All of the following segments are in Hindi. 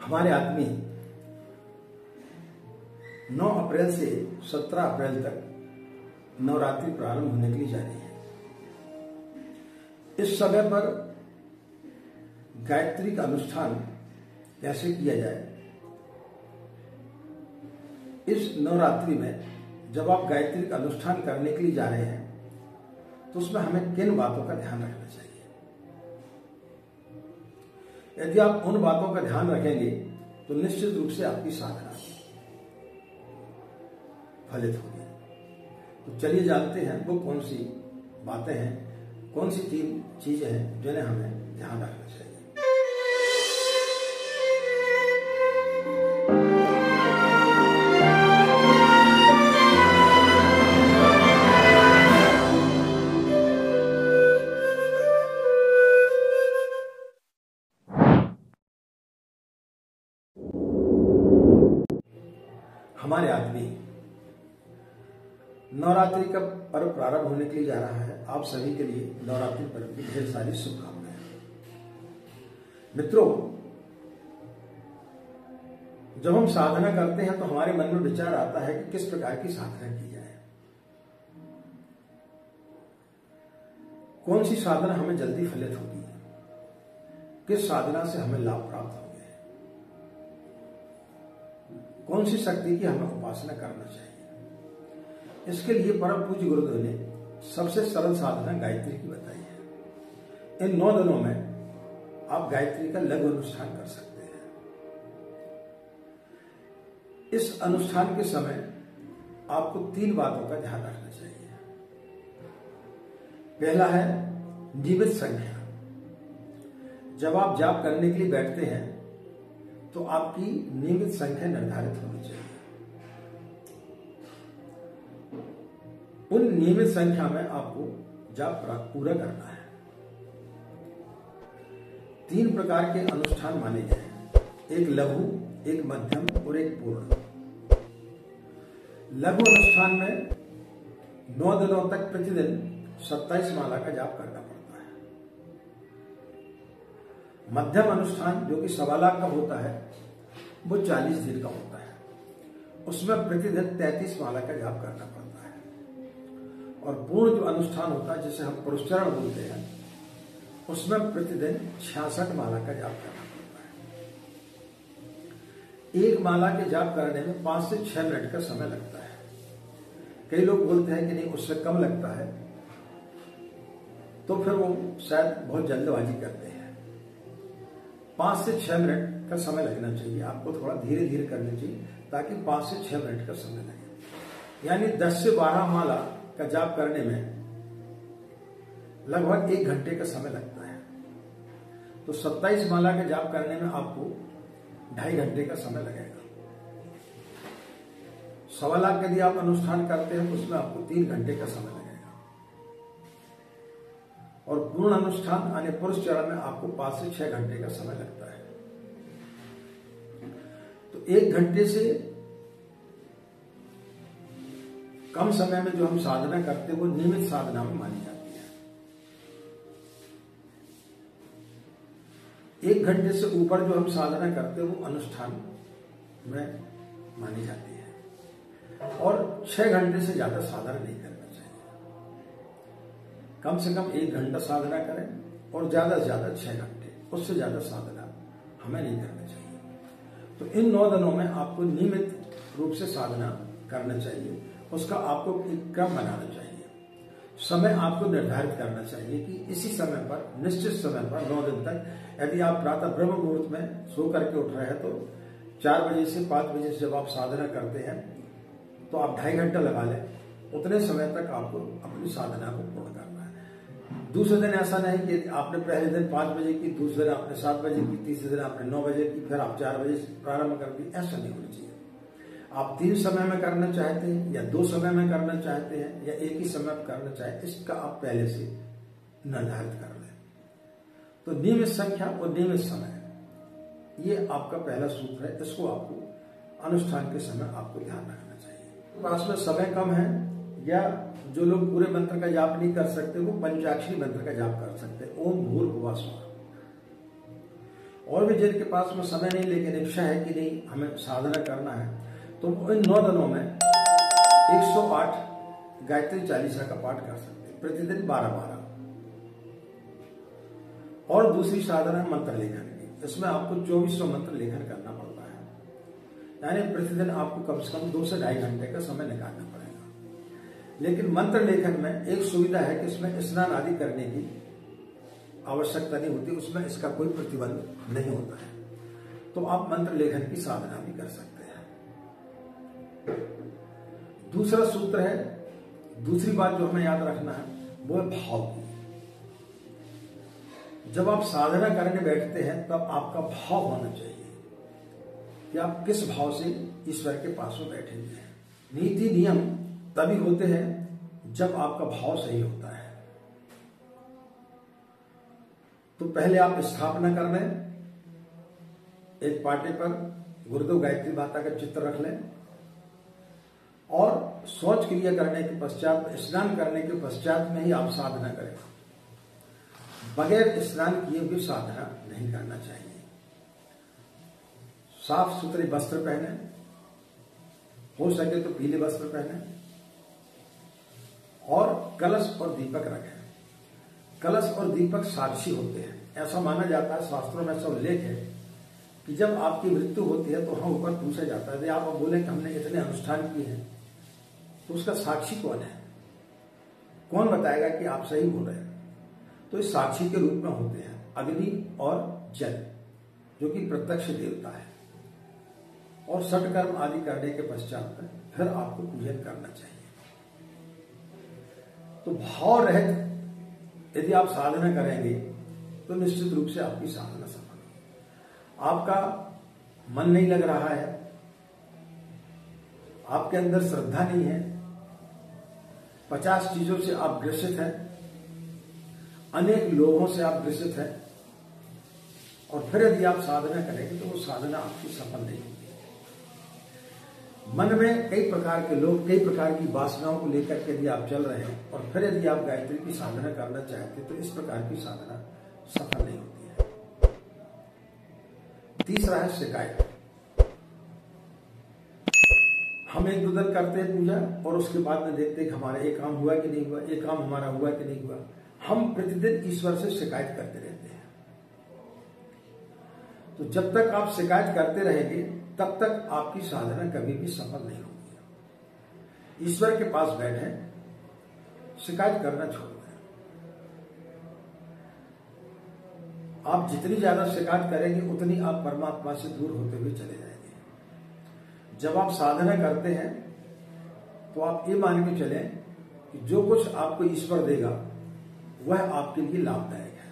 हमारे आदमी 9 अप्रैल से 17 अप्रैल तक नवरात्रि प्रारंभ होने के लिए जा रही है। इस समय पर गायत्री का अनुष्ठान कैसे किया जाए, इस नवरात्रि में जब आप गायत्री का अनुष्ठान करने के लिए जा रहे हैं तो उसमें हमें किन बातों का ध्यान रखना चाहिए। यदि आप उन बातों का ध्यान रखेंगे तो निश्चित रूप से आपकी साधना फलित होगी। तो चलिए जानते हैं वो कौन सी बातें हैं, कौन सी 3 चीजें हैं जिन्हें हमें ध्यान रखना चाहिए। हमारे आदमी नवरात्रि का पर्व प्रारंभ होने के लिए जा रहा है। आप सभी के लिए नवरात्रि पर्व की ढेर सारी शुभकामनाएं। मित्रों, जब हम साधना करते हैं तो हमारे मन में विचार आता है कि किस प्रकार की साधना की जाए, कौन सी साधना हमें जल्दी फलित होगी, किस साधना से हमें लाभ प्राप्त होंगे, कौन सी शक्ति की हमें उपासना करना चाहिए। इसके लिए परम पूज्य गुरुदेव ने सबसे सरल साधना गायत्री की बताई है। इन 9 दिनों में आप गायत्री का लघु अनुष्ठान कर सकते हैं। इस अनुष्ठान के समय आपको 3 बातों का ध्यान रखना चाहिए। पहला है नियमित संख्या। जब आप जाप करने के लिए बैठते हैं तो आपकी नियमित संख्या निर्धारित होनी चाहिए। उन नियमित संख्या में आपको जाप पूरा करना है। 3 प्रकार के अनुष्ठान माने गए हैं, एक लघु, एक मध्यम और एक पूर्ण। लघु अनुष्ठान में 9 दिनों तक प्रतिदिन 27 माला का जाप करना पड़ता है। मध्यम अनुष्ठान जो कि 1.25 लाख का होता है वो 40 दिन का होता है। उसमें प्रतिदिन 33 माला का जाप करना पड़ता है। और पूर्ण जो अनुष्ठान होता है जिसे हम पुरस्चरण बोलते हैं, उसमें प्रतिदिन 66 माला का जाप करना पड़ता है। एक माला के जाप करने में 5 से 6 मिनट का समय लगता है। कई लोग बोलते हैं कि नहीं उससे कम लगता है, तो फिर वो शायद बहुत जल्दबाजी करते हैं। 5 से 6 मिनट का समय लगना चाहिए। आपको थोड़ा धीरे धीरे करना चाहिए ताकि 5 से 6 मिनट का समय लगे। यानी 10 से 12 माला का जाप करने में लगभग 1 घंटे का समय लगता है। तो 27 माला का जाप करने में आपको 2.5 घंटे का समय लगेगा। 1.25 लाख यदि आप अनुष्ठान करते हैं तो उसमें आपको 3 घंटे का समय लगेगा। और पूर्ण अनुष्ठान यानी पुरुष चरण में आपको 5 से 6 घंटे का समय लगता है। तो 1 घंटे से कम समय में जो हम साधना करते हैं वो नियमित साधना में मानी जाती है। 1 घंटे से ऊपर जो हम साधना करते हैं वो अनुष्ठान में मानी जाती है। और 6 घंटे से ज्यादा साधना नहीं करना चाहिए। कम से कम 1 घंटा साधना करें और ज्यादा से ज्यादा 6 घंटे, उससे ज्यादा साधना हमें नहीं करना चाहिए। तो इन 9 दिनों में आपको नियमित रूप से साधना करना चाहिए। उसका आपको एक क्रम बनाना चाहिए। समय आपको निर्धारित करना चाहिए कि इसी समय पर, निश्चित समय पर 9 दिन तक, यदि आप प्रातः ब्रह्म मुहूर्त में सो करके उठ रहे हैं तो 4 बजे से 5 बजे से जब आप साधना करते हैं तो आप 2.5 घंटा लगा लें। उतने समय तक आपको अपनी साधना को पूर्ण करना है। दूसरे दिन ऐसा नहीं कि आपने पहले दिन 5 बजे की, दूसरे दिन आपने 7 बजे की, तीसरे दिन आपने 9 बजे की, फिर आप 4 बजे प्रारंभ कर दी। ऐसा नहीं होना चाहिए। आप 3 समय में करना चाहते हैं या 2 समय में करना चाहते हैं या एक ही समय में करना चाहते, इसका आप पहले से निर्धारित कर लें। तो नियमित संख्या और नियमित समय, ये आपका पहला सूत्र है। इसको आपको अनुष्ठान के समय आपको ध्यान रखना चाहिए। पास में समय कम है या जो लोग पूरे मंत्र का जाप नहीं कर सकते वो पंचाक्षरी मंत्र का जाप कर सकते हैं। ओम भूर्भुवः स्वः। और भी जिनके पास में समय नहीं लेकिन इच्छा है कि नहीं हमें साधना करना है, तो इन 9 दिनों में 108 गायत्री चालीसा का पाठ कर सकते हैं प्रतिदिन 12-12। और दूसरी साधना मंत्र लेखन की, इसमें आपको 2400 मंत्र लेखन करना पड़ता है, यानी प्रतिदिन आपको कम से कम 2 से 2.5 घंटे का समय निकालना पड़ेगा। लेकिन मंत्र लेखन में एक सुविधा है कि इसमें स्नान आदि करने की आवश्यकता नहीं होती, उसमें इसका कोई प्रतिबंध नहीं होता है, तो आप मंत्र लेखन की साधना भी कर सकते हैं। दूसरा सूत्र है, दूसरी बात जो हमें याद रखना है वो है भाव की। जब आप साधना करने बैठते हैं तब आपका भाव होना चाहिए कि आप किस भाव से ईश्वर के पास में बैठेंगे। नीति नियम तभी होते हैं जब आपका भाव सही होता है। तो पहले आप स्थापना कर लें, एक पाटे पर गुरुदेव गायत्री माता का चित्र रख लें और शौच क्रिया करने के पश्चात, स्नान करने के पश्चात में ही आप साधना करें। बगैर स्नान किए हुए साधना नहीं करना चाहिए। साफ सुथरे वस्त्र पहने, हो सके तो पीले वस्त्र पहने और कलश और दीपक रखें। कलश और दीपक साक्षी होते हैं। ऐसा माना जाता है, शास्त्रों में ऐसा उल्लेख है कि जब आपकी मृत्यु होती है तो हम ऊपर पूछा जाता है, आप बोले कि हमने इतने अनुष्ठान किए हैं, तो उसका साक्षी कौन है? कौन बताएगा कि आप सही बोल रहे हैं? तो इस साक्षी के रूप में होते हैं अग्नि और जल, जो कि प्रत्यक्ष देवता है। और सटकर्म आदि करने के पश्चात फिर आपको पूजन करना चाहिए। तो भाव रहित यदि आप साधना करेंगे तो निश्चित रूप से आपकी साधना सफल होगी। आपका मन नहीं लग रहा है, आपके अंदर श्रद्धा नहीं है, 50 चीजों से आप ग्रसित हैं, अनेक लोगों से आप ग्रसित हैं, और फिर यदि आप साधना करेंगे तो वो साधना आपकी सफल नहीं होगी। मन में कई प्रकार के लोग, कई प्रकार की वासनाओं को लेकर के यदि आप चल रहे हैं और फिर यदि आप गायत्री की साधना करना चाहते हैं तो इस प्रकार की साधना सफल नहीं होती है। तीसरा है शिकायत। हम एक दो दिन करते हैं पूजा और उसके बाद में देखते हैं कि हमारा एक काम हुआ कि नहीं हुआ, एक काम हमारा हुआ कि नहीं हुआ। हम प्रतिदिन ईश्वर से शिकायत करते रहते हैं। तो जब तक आप शिकायत करते रहेंगे तब तक आपकी साधना कभी भी सफल नहीं होगी। ईश्वर के पास बैठे, शिकायत करना छोड़ दें। आप जितनी ज्यादा शिकायत करेंगे उतनी आप परमात्मा से दूर होते हुए चले जाएंगे। जब आप साधना करते हैं तो आप ये मान के चलें कि जो कुछ आपको ईश्वर देगा वह आपके लिए लाभदायक है।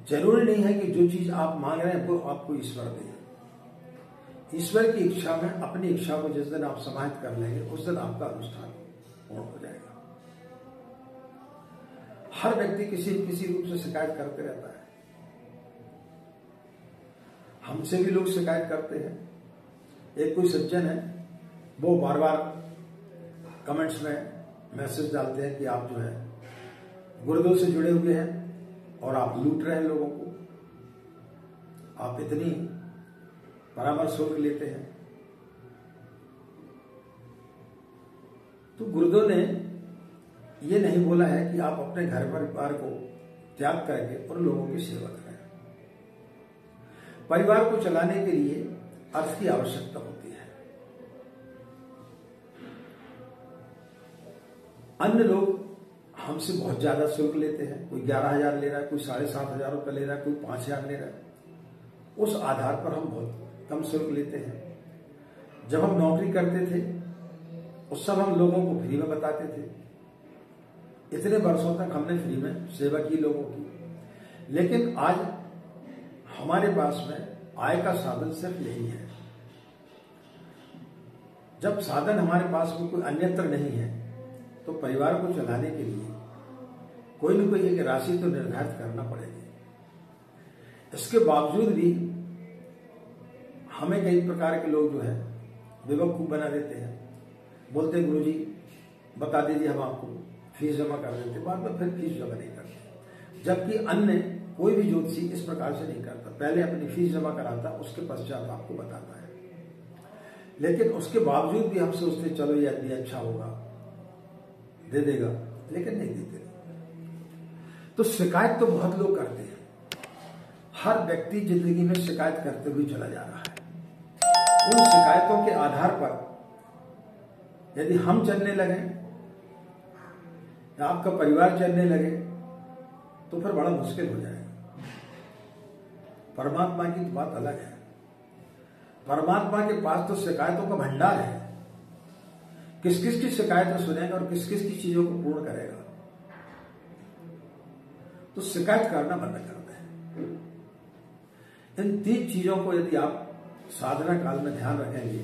जरूरी नहीं है कि जो चीज आप मांग रहे हैं वो आपको ईश्वर दे। ईश्वर की इच्छा में अपनी इच्छा को जिस दिन आप समाहित कर लेंगे उस दिन आपका अनुष्ठान पूर्ण हो जाएगा। हर व्यक्ति किसी न किसी रूप से शिकायत करते रहता है। हमसे भी लोग शिकायत करते हैं। एक कोई सज्जन है, वो बार बार कमेंट्स में मैसेज डालते हैं कि आप जो है गुरुदेव से जुड़े हुए हैं और आप लूट रहे हैं लोगों को, आप इतनी परामर्श शुल्क लेते हैं। तो गुरुदेव ने ये नहीं बोला है कि आप अपने घर परिवार को त्याग करके उन लोगों की सेवा करें। परिवार को चलाने के लिए अर्थ की आवश्यकता होती है। अन्य लोग हमसे बहुत ज्यादा शुल्क लेते हैं, कोई 11,000 ले रहा है, कोई 7,500 रुपये ले रहा है, कोई 5,000 ले रहा है। उस आधार पर हम बहुत कम शुल्क लेते हैं। जब हम नौकरी करते थे उस समय हम लोगों को फ्री में बताते थे। इतने वर्षों तक हमने फ्री में सेवा की लोगों की। लेकिन आज हमारे पास में आय का साधन सिर्फ यही है। जब साधन हमारे पास में कोई अन्यत्र नहीं है तो परिवार को चलाने के लिए कोई न कोई एक राशि तो निर्धारित करना पड़ेगी। इसके बावजूद भी हमें कई प्रकार के लोग जो है बेवकूफ बना देते हैं। बोलते हैं गुरुजी बता दीजिए, हम आपको फीस जमा कर देते, बाद में फिर फीस जमा नहीं करते। जबकि अन्य कोई भी ज्योतिषी इस प्रकार से नहीं करता, पहले अपनी फीस जमा कराता, उसके पश्चात आपको बताता है। लेकिन उसके बावजूद भी हम सोचते चलो ये आदमी अच्छा होगा, दे देगा, लेकिन नहीं देते। तो शिकायत तो बहुत लोग करते हैं, हर व्यक्ति जिंदगी में शिकायत करते हुए चला जा रहा है। उन शिकायतों के आधार पर यदि हम चलने लगे या आपका परिवार चलने लगे तो फिर बड़ा मुश्किल हो जाएगा। परमात्मा की तो बात अलग है। परमात्मा के पास तो शिकायतों का भंडार है, किस किस की शिकायतें सुनेगा और किस किस की चीजों को पूर्ण करेगा। तो शिकायत करना बंद कर दें। इन 3 चीजों को यदि आप साधना काल में ध्यान रखेंगे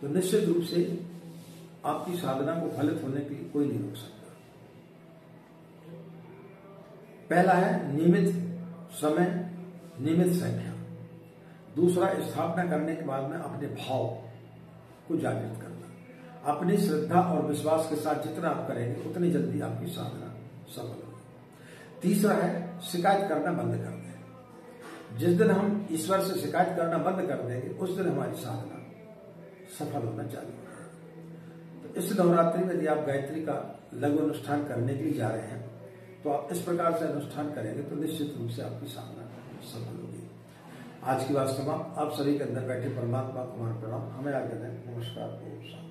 तो निश्चित रूप से आपकी साधना को फलित होने के लिए कोई नहीं रोक सकता। पहला है नियमित समय, नियमित संख्या। दूसरा, स्थापना करने के बाद में अपने भाव को जागृत करना। अपनी श्रद्धा और विश्वास के साथ जितना आप करेंगे उतनी जल्दी आपकी साधना सफल होगी। तीसरा है शिकायत करना बंद कर दें। जिस दिन हम ईश्वर से शिकायत करना बंद कर देंगे उस दिन हमारी साधना सफल होना चालू होगा। तो इस नवरात्रि में यदि आप गायत्री का लघु अनुष्ठान करने के लिए जा रहे हैं तो आप इस प्रकार से अनुष्ठान करेंगे तो निश्चित रूप से आपकी साधना सफल होगी। आज की बात समाप्त। आप सभी के अंदर बैठे परमात्मा को हमारा प्रणाम। हमें आगे दें। नमस्कार।